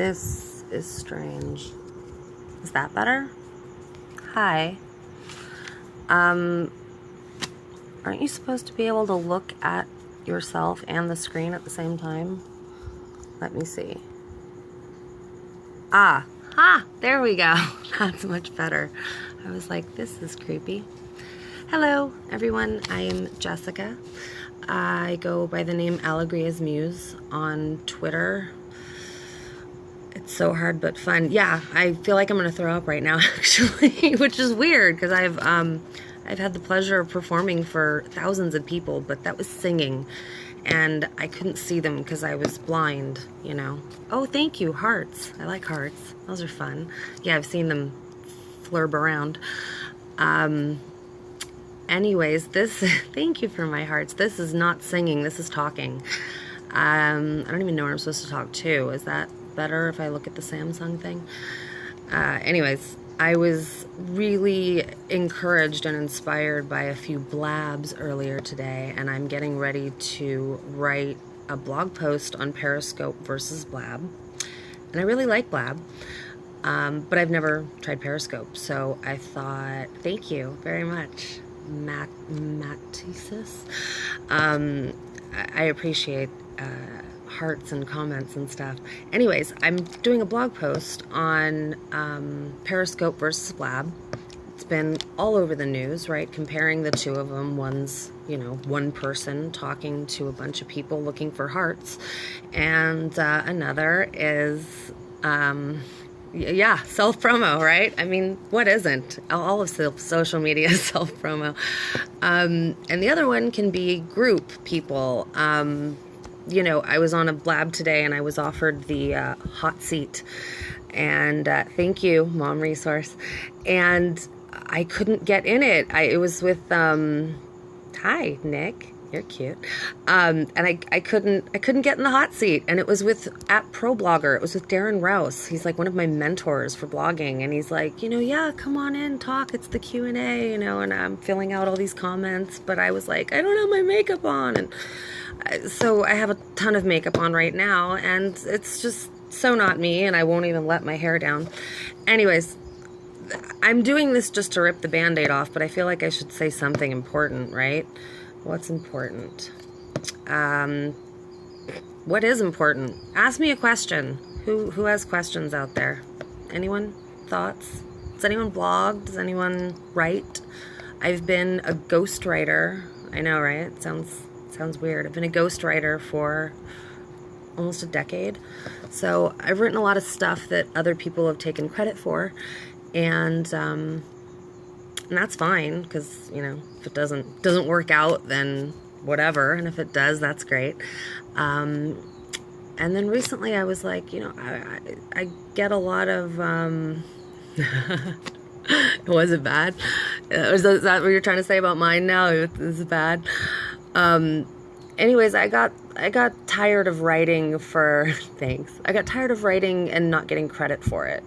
This is strange. Is that better? Hi. Aren't you supposed to be able to look at yourself and the screen at the same time? Let me see. There we go. That's much better. I was like, this is creepy. Hello, everyone. I'm Jessica. I go by the name Alegria's Muse on Twitter. It's so hard but fun. Yeah, I feel like I'm gonna throw up right now, actually, which is weird because I've had the pleasure of performing for thousands of people, but that was singing, and I couldn't see them because I was blind. You know. Oh, thank you, hearts. I like hearts. Those are fun. Yeah, I've seen them flurb around. Anyways, thank you for my hearts. This is not singing, this is talking. I don't even know where I'm supposed to talk to. Is that better if I look at the Samsung thing? Anyways, I was really encouraged and inspired by a few blabs earlier today, and I'm getting ready to write a blog post on Periscope versus Blab. And I really like Blab. But I've never tried Periscope, so I thought, thank you very much, Matthesis. I appreciate hearts and comments and stuff. Anyways, I'm doing a blog post on Periscope versus Blab. It's been all over the news, right? Comparing the two of them. One's, one person talking to a bunch of people looking for hearts, and another is self-promo, right? I mean, what isn't? All of social media is self-promo. And the other one can be group people. I was on a Blab today and I was offered the hot seat. And thank you, Mom Resource. And I couldn't get in it. It was with, hi, Nick. You're cute. And I couldn't get in the hot seat. And it was with @ProBlogger. It was with Darren Rouse. He's like one of my mentors for blogging. And he's like, yeah, come on in, talk. It's the Q&A, and I'm filling out all these comments. But I was like, I don't have my makeup on. And so I have a ton of makeup on right now. And it's just so not me. And I won't even let my hair down. Anyways, I'm doing this just to rip the Band-Aid off. But I feel like I should say something important, right? What's important? What is important? Ask me a question. Who has questions out there? Anyone? Thoughts? Does anyone blog? Does anyone write? I've been a ghostwriter. I know, right? It sounds weird. I've been a ghostwriter for almost a decade. So I've written a lot of stuff that other people have taken credit for, and that's fine, because, if it doesn't work out, then whatever. And if it does, that's great. And then recently I was like, I get a lot of, was it bad? Is that what you're trying to say about mine now? Is it bad? Anyways, I got tired of writing thanks. I got tired of writing and not getting credit for it.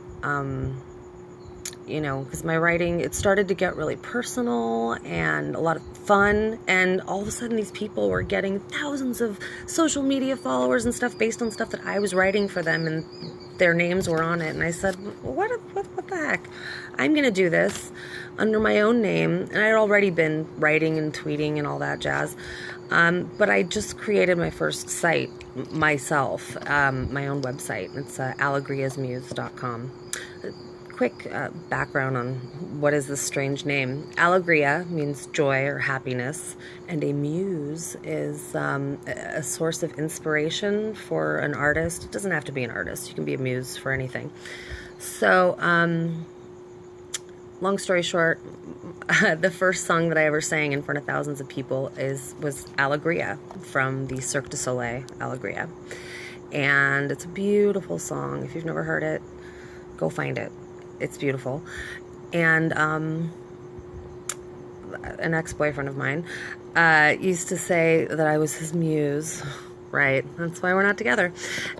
Because my writing, it started to get really personal and a lot of fun, and all of a sudden these people were getting thousands of social media followers and stuff based on stuff that I was writing for them, and their names were on it. And I said, what the heck? I'm going to do this under my own name, and I'd already been writing and tweeting and all that jazz. But I just created my first site myself, my own website. It's alegriasmuse.com. Quick background on what is this strange name. Alegria means joy or happiness, and a muse is a source of inspiration for an artist. It doesn't have to be an artist. You can be a muse for anything. So, long story short, the first song that I ever sang in front of thousands of people was Alegria from the Cirque du Soleil Alegria. And it's a beautiful song. If you've never heard it, go find it. It's beautiful. And an ex-boyfriend of mine used to say that I was his muse. Right. That's why we're not together.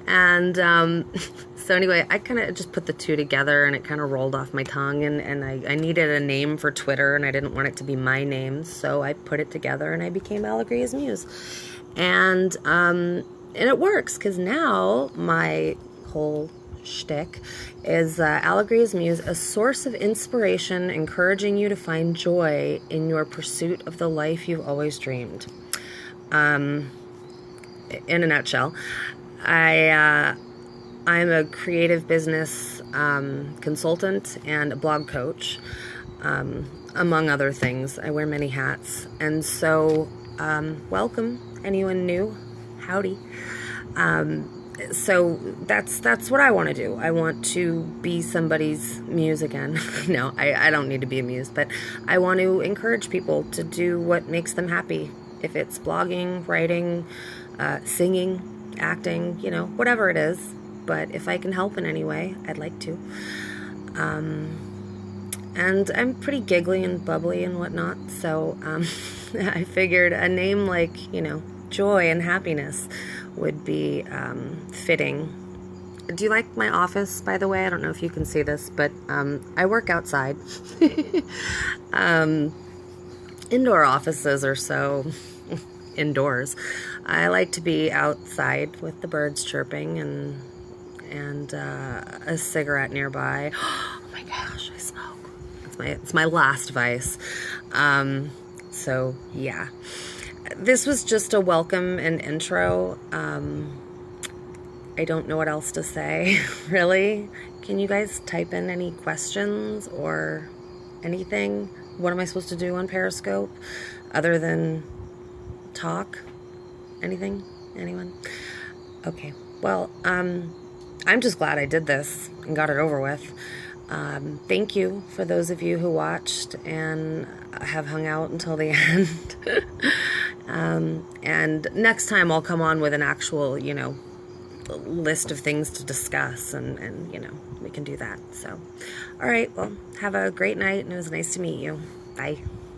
And so anyway, I kind of just put the two together, and it kind of rolled off my tongue. And I needed a name for Twitter, and I didn't want it to be my name. So I put it together, and I became Alegria's Muse. And it works, because now my whole shtick is Allegri's muse, a source of inspiration, encouraging you to find joy in your pursuit of the life you've always dreamed. In a nutshell, I'm a creative business consultant and a blog coach, among other things. I wear many hats, and so welcome anyone new. Howdy. So that's what I want to do. I want to be somebody's muse again. No, I don't need to be a muse, but I want to encourage people to do what makes them happy. If it's blogging, writing, singing, acting, you know, whatever it is. But if I can help in any way, I'd like to. And I'm pretty giggly and bubbly and whatnot, so I figured a name like, you know, joy and happiness would be fitting. Do you like my office, by the way? I don't know if you can see this, but I work outside. Indoor offices are so indoors. I like to be outside with the birds chirping and a cigarette nearby. Oh my gosh, I smoke. It's my last vice. So yeah. This was just a welcome and intro. I don't know what else to say, really. Can you guys type in any questions or anything? What am I supposed to do on Periscope other than talk? Anything? Anyone? Okay. Well, I'm just glad I did this and got it over with. Thank you for those of you who watched and have hung out until the end. And next time I'll come on with an actual, you know, list of things to discuss and, you know, we can do that. So, all right. Well, have a great night and it was nice to meet you. Bye.